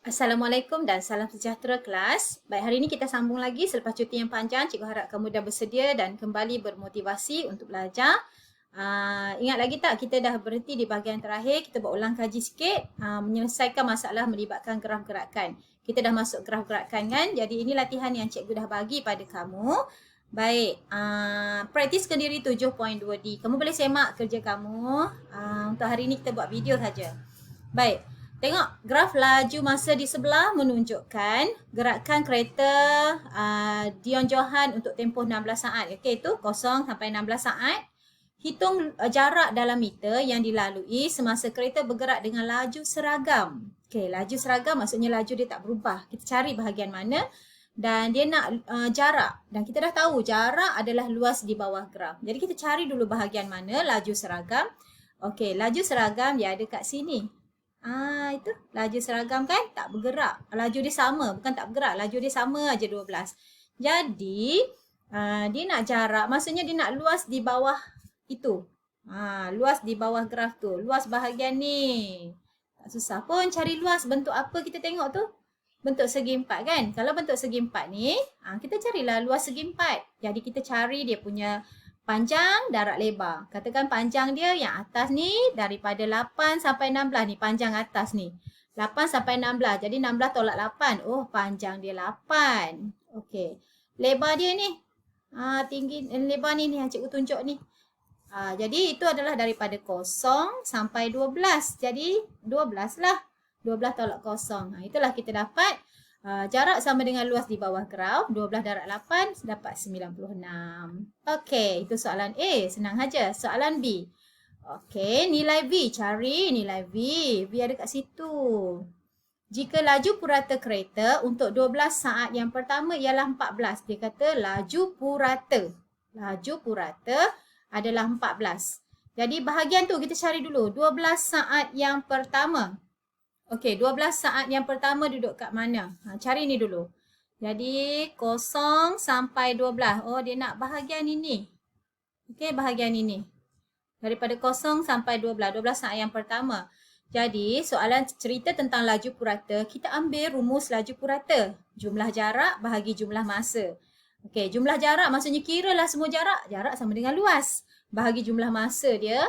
Assalamualaikum dan salam sejahtera kelas. Baik, hari ini kita sambung lagi selepas cuti yang panjang. Cikgu harap kamu dah bersedia dan kembali bermotivasi untuk belajar. Ingat lagi tak kita dah berhenti di bahagian terakhir. Kita buat ulang kaji sikit, menyelesaikan masalah melibatkan graf gerakan. Kita dah masuk graf gerakan kan? Jadi ini latihan yang cikgu dah bagi pada kamu. Baik, praktiskan diri 7.2D. Kamu boleh semak kerja kamu. Untuk hari ini kita buat video saja. Baik. Tengok graf laju masa di sebelah menunjukkan gerakan kereta Dion Johan untuk tempoh 16 saat. Okey, itu 0 sampai 16 saat. Hitung jarak dalam meter yang dilalui semasa kereta bergerak dengan laju seragam. Okey, laju seragam maksudnya laju dia tak berubah. Kita cari bahagian mana dan dia nak jarak. Dan kita dah tahu jarak adalah luas di bawah graf. Jadi kita cari dulu bahagian mana laju seragam. Okey, laju seragam dia ada kat sini. Itu laju seragam kan tak bergerak. Laju dia sama, bukan tak bergerak. Laju dia sama aja 12. Jadi, dia nak jarak, maksudnya dia nak luas di bawah itu. Luas di bawah graf tu. Luas bahagian ni. Tak susah pun cari luas. Bentuk apa kita tengok tu? Bentuk segi empat kan? Kalau bentuk segi empat ni, kita carilah luas segi empat. Jadi kita cari dia punya panjang, darat, lebar. Katakan panjang dia yang atas ni daripada 8 sampai 16 ni. Panjang atas ni. 8 sampai 16. Jadi 16 tolak 8. Oh, panjang dia 8. Okey. Lebar dia ni. Tinggi lebar ni yang cikgu tunjuk ni. Jadi itu adalah daripada 0 sampai 12. Jadi 12 lah. 12 tolak 0. Itulah kita dapat. Jarak sama dengan luas di bawah graf. 12 darab 8 dapat 96. Okey, itu soalan A. Senang saja. Soalan B. Okey, nilai V. Cari nilai V. V ada kat situ. Jika laju purata kereta untuk 12 saat yang pertama ialah 14. Dia kata laju purata. Laju purata adalah 14. Jadi bahagian tu kita cari dulu. 12 saat yang pertama. Okey, 12 saat yang pertama duduk kat mana? Cari ni dulu. Jadi, 0 sampai 12. Oh, dia nak bahagian ini. Okey, bahagian ini. Daripada 0 sampai 12. 12 saat yang pertama. Jadi, soalan cerita tentang laju purata, kita ambil rumus laju purata. Jumlah jarak bahagi jumlah masa. Okey, jumlah jarak maksudnya kiralah semua jarak. Jarak sama dengan luas. Bahagi jumlah masa dia.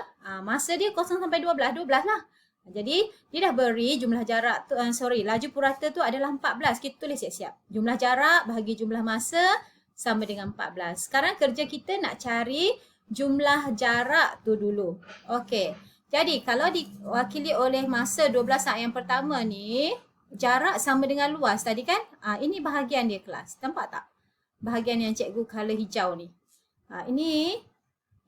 Masa dia 0 sampai 12. 12 lah. Jadi, dia dah beri jumlah jarak tu, laju purata tu adalah 14. Kita tulis siap-siap. Jumlah jarak bahagi jumlah masa sama dengan 14. Sekarang kerja kita nak cari jumlah jarak tu dulu. Okey. Jadi, kalau diwakili oleh masa 12 saat yang pertama ni, jarak sama dengan luas tadi kan? Ini bahagian dia kelas. Nampak tak? Bahagian yang cikgu color hijau ni. Ini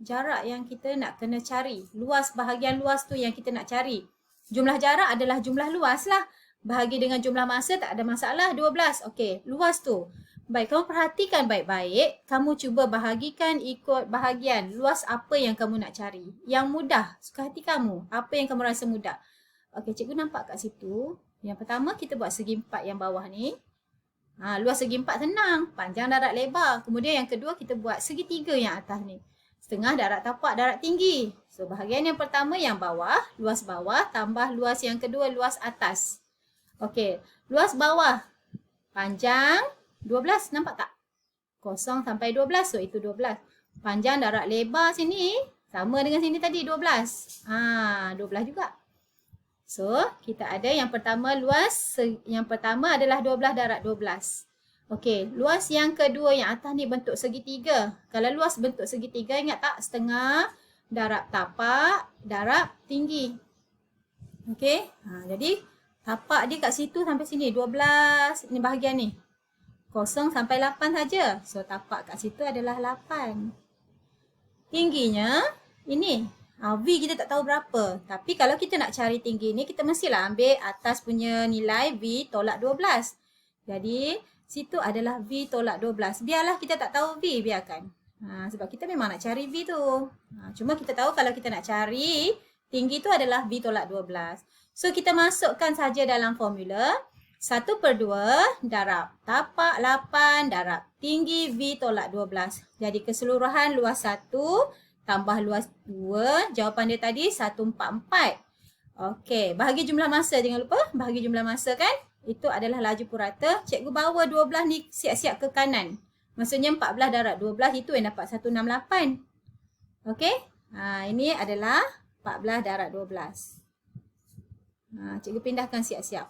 jarak yang kita nak kena cari. Luas, bahagian luas tu yang kita nak cari. Jumlah jarak adalah jumlah luas lah. Bahagi dengan jumlah masa tak ada masalah. 12. Okey, luas tu. Baik, kamu perhatikan baik-baik. Kamu cuba bahagikan ikut bahagian. Luas apa yang kamu nak cari. Yang mudah. Suka hati kamu. Apa yang kamu rasa mudah. Okey, cikgu nampak kat situ. Yang pertama kita buat segi empat yang bawah ni. Luas segi empat senang. Panjang, darat, lebar. Kemudian yang kedua kita buat segitiga yang atas ni. Setengah darat tapak, darat tinggi. So, bahagian yang pertama yang bawah, luas bawah, tambah luas yang kedua, luas atas. Okey, luas bawah, panjang 12, nampak tak? 0 sampai 12, so itu 12. Panjang, darat, lebar sini, sama dengan sini tadi, 12. 12 juga. So, kita ada yang pertama, yang pertama adalah 12 darat 12. Okey, luas yang kedua yang atas ni bentuk segitiga. Kalau luas bentuk segitiga, ingat tak? Setengah, darab tapak, darab tinggi. Okey, jadi tapak dia kat situ sampai sini. 12, ni bahagian ni. 0 sampai 8 saja. So, tapak kat situ adalah 8. Tingginya, ini. V kita tak tahu berapa. Tapi kalau kita nak cari tinggi ni, kita mestilah ambil atas punya nilai V tolak 12. Jadi, situ adalah V tolak 12. Biarlah kita tak tahu V, biarkan. Sebab kita memang nak cari V tu. Cuma kita tahu kalau kita nak cari tinggi tu adalah V tolak 12. So, kita masukkan saja dalam formula. 1/2 darab tapak 8 darab tinggi V tolak 12. Jadi, keseluruhan luas 1 tambah luas 2. Jawapan dia tadi 144. Okey, bahagi jumlah masa. Jangan lupa bahagi jumlah masa kan. itu adalah laju purata. Cikgu bawa 12 ni siap-siap ke kanan. Maksudnya 14 darab 12 itu yang dapat 168. Okey? Ini adalah 14 darab 12. Cikgu pindahkan siap-siap.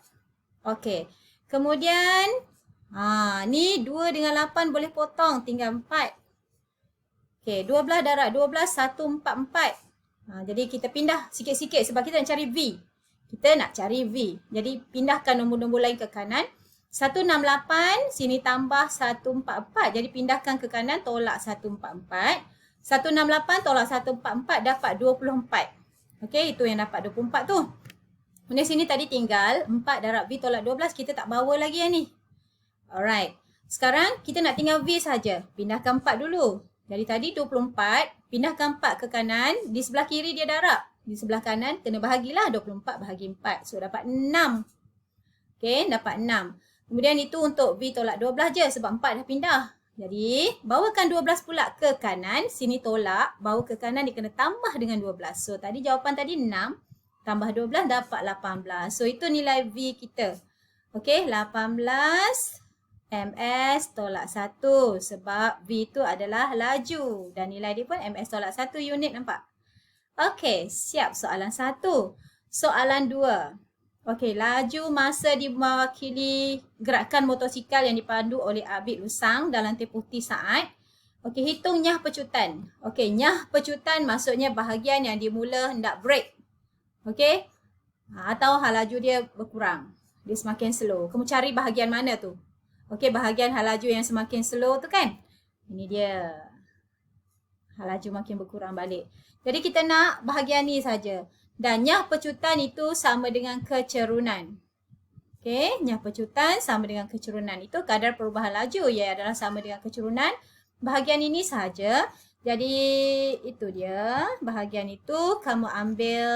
Okey. Kemudian, ni 2 dengan 8 boleh potong. Tinggal 4. Okey, 12 darab 12, 144. Jadi kita pindah sikit-sikit sebab kita nak cari V. Kita nak cari V. Jadi pindahkan nombor-nombor lain ke kanan. 168, sini tambah 144. Jadi pindahkan ke kanan, tolak 144. 168 tolak 144 dapat 24. Okey, itu yang dapat 24 tu. Kemudian sini tadi tinggal 4 darab V tolak 12. Kita tak bawa lagi yang ni. Alright. Sekarang kita nak tinggal V saja. Pindahkan 4 dulu. Jadi tadi 24. Pindahkan 4 ke kanan. Di sebelah kiri dia darab. Di sebelah kanan kena bahagilah. 24 bahagi 4. So dapat 6. Okey, dapat 6. Kemudian itu untuk V tolak 12 je sebab 4 dah pindah. Jadi, bawakan 12 pula ke kanan. Sini tolak. Bawa ke kanan dia kena tambah dengan 12. So, tadi jawapan tadi 6. Tambah 12 dapat 18. So, itu nilai V kita. Okey, 18 ms tolak 1. Sebab V itu adalah laju. Dan nilai dia pun ms tolak 1 unit, nampak? Okey, siap soalan 1. Soalan 2. Okey, laju masa diwakili gerakan motosikal yang dipandu oleh Abid Lusang dalam tempoh T saat. Okey, hitung nyah pecutan. Okey, nyah pecutan maksudnya bahagian yang dimula hendak break. Okey? Atau hal laju dia berkurang. Dia semakin slow. Kamu cari bahagian mana tu? Okey, bahagian hal laju yang semakin slow tu kan? Ini dia. Hal laju makin berkurang balik. Jadi kita nak bahagian ni saja. Dan nyah pecutan itu sama dengan kecerunan. Okey, nyah pecutan sama dengan kecerunan. Itu kadar perubahan laju. Ia adalah sama dengan kecerunan. Bahagian ini saja. Jadi itu dia. Bahagian itu kamu ambil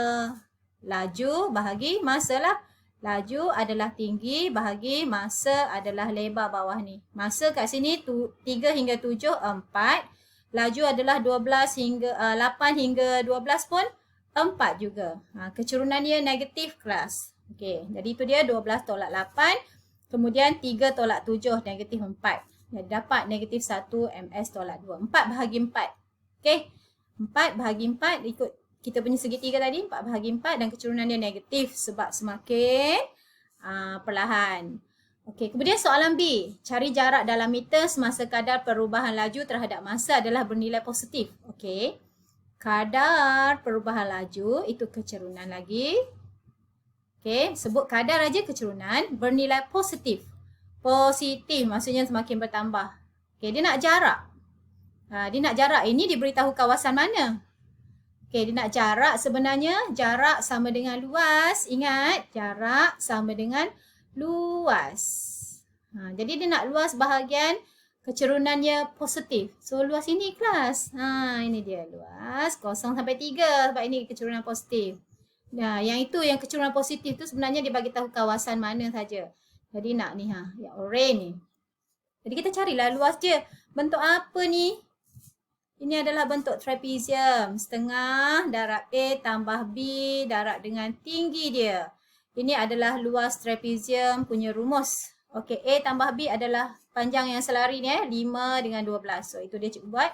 laju bahagi masa lah. Laju adalah tinggi bahagi masa adalah lebar bawah ni. Masa kat sini 3 hingga 7, 4. Laju adalah 12 hingga 8 hingga 12 pun 4 juga. Kecerunan dia negatif kelas. Okey, jadi itu dia 12 tolak 8. Kemudian 3 tolak 7 negatif 4. Jadi dapat negatif 1 ms tolak 2. 4 bahagi 4. Okey, 4 bahagi 4 ikut kita punya segitiga tadi. 4 bahagi 4 dan kecerunan dia negatif sebab semakin perlahan. Okey, kemudian soalan B. Cari jarak dalam meter semasa kadar perubahan laju terhadap masa adalah bernilai positif. Okey. Kadar perubahan laju itu kecerunan lagi. Okey, sebut kadar aja kecerunan bernilai positif. Positif maksudnya semakin bertambah. Okey, dia nak jarak. Dia nak jarak. Ini diberitahu kawasan mana? Okey, dia nak jarak sebenarnya jarak sama dengan luas. Ingat, jarak sama dengan luas. Jadi dia nak luas bahagian kecerunannya positif. So, luas ini kelas. Ini dia luas 0 sampai 3 sebab ini kecerunan positif. Nah, yang itu yang kecerunan positif tu sebenarnya dia bagi tahu kawasan mana saja. Jadi nak ni yang orange ni. Jadi kita carilah luas dia. Bentuk apa ni? Ini adalah bentuk trapezium. Setengah darab A tambah B darab dengan tinggi dia. Ini adalah luas trapezium punya rumus. Okey, A tambah B adalah panjang yang selari ni 5 dengan 12. So, itu dia cikgu buat.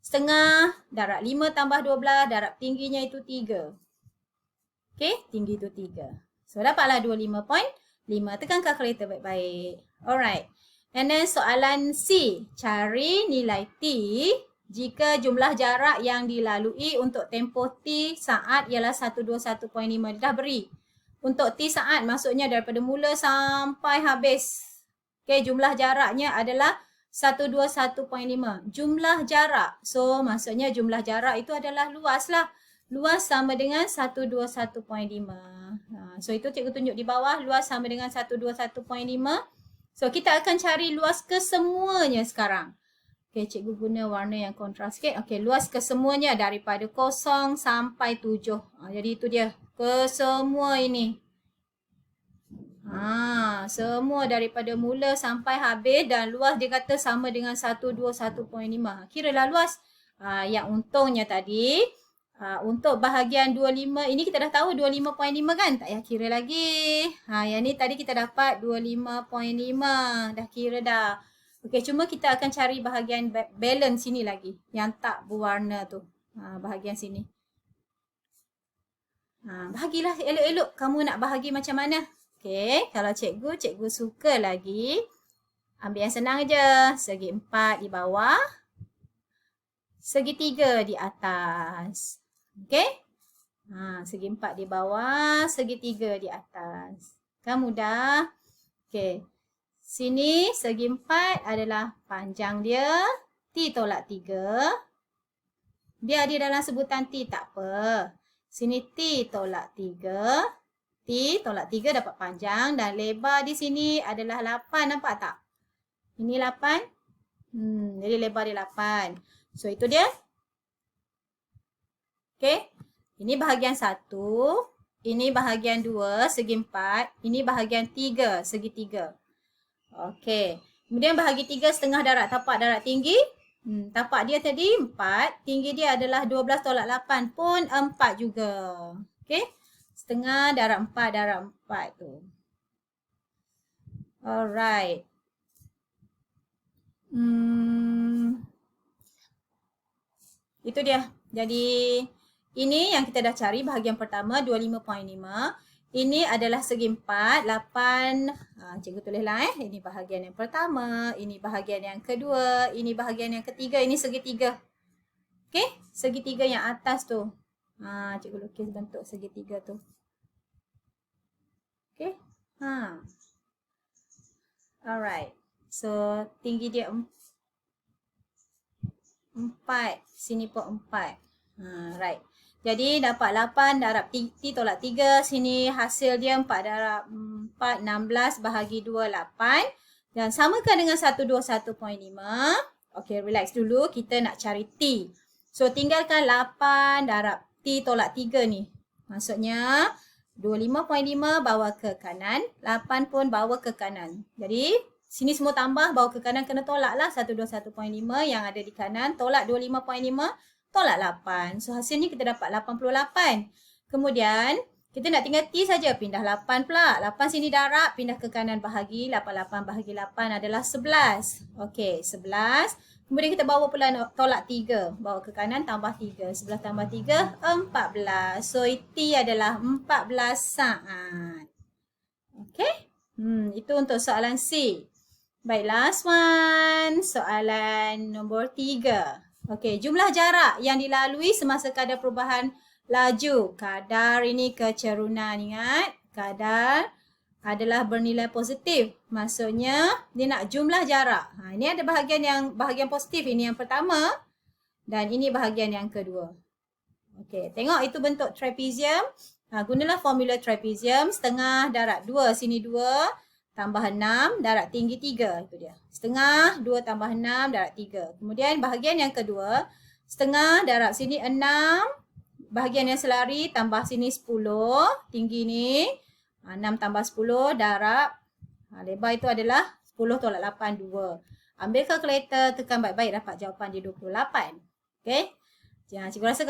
Setengah darab 5 tambah 12 darab tingginya itu 3. Okey, tinggi itu 3. So, dapatlah 25.5. Tekan kalkulator baik-baik. Alright. And then soalan C. Cari nilai T jika jumlah jarak yang dilalui untuk tempoh T saat ialah 121.5. Dia dah beri. Untuk T saat maksudnya daripada mula sampai habis. Okey, jumlah jaraknya adalah 121.5. Jumlah jarak. So, maksudnya jumlah jarak itu adalah luas lah. Luas sama dengan 121.5. So, itu cikgu tunjuk di bawah. Luas sama dengan 121.5. So, kita akan cari luas kesemuanya sekarang. Okey, cikgu guna warna yang kontras sikit. Okey, luas kesemuanya daripada 0 sampai 7. Jadi, itu dia. Kesemua ini. Semua daripada mula sampai habis dan luas dia kata sama dengan 121.5. Kiralah luas. Yang untungnya tadi Untuk bahagian 25, ini kita dah tahu 25.5 kan? Tak payah kira lagi. Yang ni tadi kita dapat 25.5. Dah kira dah. Okey, cuma kita akan cari bahagian balance sini lagi. Yang tak berwarna tu. Bahagian sini. Bahagilah elok-elok. Kamu nak bahagi macam mana? Okey, kalau cikgu suka lagi. Ambil yang senang je. Segi 4 di bawah. Segi 3 di atas. Okey? Segi 4 di bawah, segi 3 di atas. Kan mudah? Okey. Sini segi 4 adalah panjang dia. T tolak 3. Dia ada dalam sebutan T, tak apa. Sini T tolak 3. T tolak 3 dapat panjang. Dan lebar di sini adalah 8. Nampak tak? Ini 8. Jadi lebar dia 8. So, itu dia. Okey, ini bahagian 1, ini bahagian 2, segi 4, ini bahagian 3, segi 3. Okey, kemudian bahagi 3 setengah darab, tapak darab tinggi. Tapak dia tadi 4, tinggi dia adalah 12 tolak 8 pun 4 juga. Okey, setengah darab 4 darab 4 tu. Alright. Itu dia. Jadi, ini yang kita dah cari bahagian pertama 25.5. Ini adalah segi 4, 8. Cikgu tulislah Ini bahagian yang pertama, ini bahagian yang kedua, ini bahagian yang ketiga, ini segi 3. Okey, segi 3 yang atas tu. Cikgu lukis bentuk segi 3 tu. Okey. Alright. So, tinggi dia 4. Sini pun 4. Right. Jadi dapat 8 darab T tolak 3. Sini hasil dia 4 darab 4, 16 bahagi 2, 8. Dan samakan dengan 121.5. Okey, relax dulu. Kita nak cari T. So, tinggalkan 8 darab T tolak 3 ni. Maksudnya, 25.5 bawa ke kanan. 8 pun bawa ke kanan. Jadi, sini semua tambah, bawa ke kanan kena tolak lah. 121.5 yang ada di kanan. Tolak 25.5. Tolak 8. So, hasilnya kita dapat 88. Kemudian, kita nak tinggal T saja. Pindah 8 pula. 8 sini darab. Pindah ke kanan bahagi. 88 bahagi 8 adalah 11. Okey, 11. Kemudian kita bawa pula tolak 3. Bawa ke kanan tambah 3. 11 tambah 3, 14. So, T adalah 14 saat. Okey. Itu untuk soalan C. Baik, last one. Soalan nombor 3. Okey, jumlah jarak yang dilalui semasa kadar perubahan laju. Kadar ini kecerunan, ingat. Kadar adalah bernilai positif. Maksudnya, dia nak jumlah jarak. Ini ada bahagian positif. Ini yang pertama. Dan ini bahagian yang kedua. Okey, tengok itu bentuk trapezium. Gunalah formula trapezium. Setengah darab 2. Sini 2. Tambah 6, darab tinggi 3. Itu dia. Setengah, 2 tambah 6, darab 3. Kemudian bahagian yang kedua, setengah darab sini 6. Bahagian yang selari, tambah sini 10. Tinggi ni, 6 tambah 10, darab. Lebar itu adalah 10 tolak 8, 2. Ambil kalkulator, tekan baik-baik, dapat jawapan dia 28. Okey? Cikgu rasa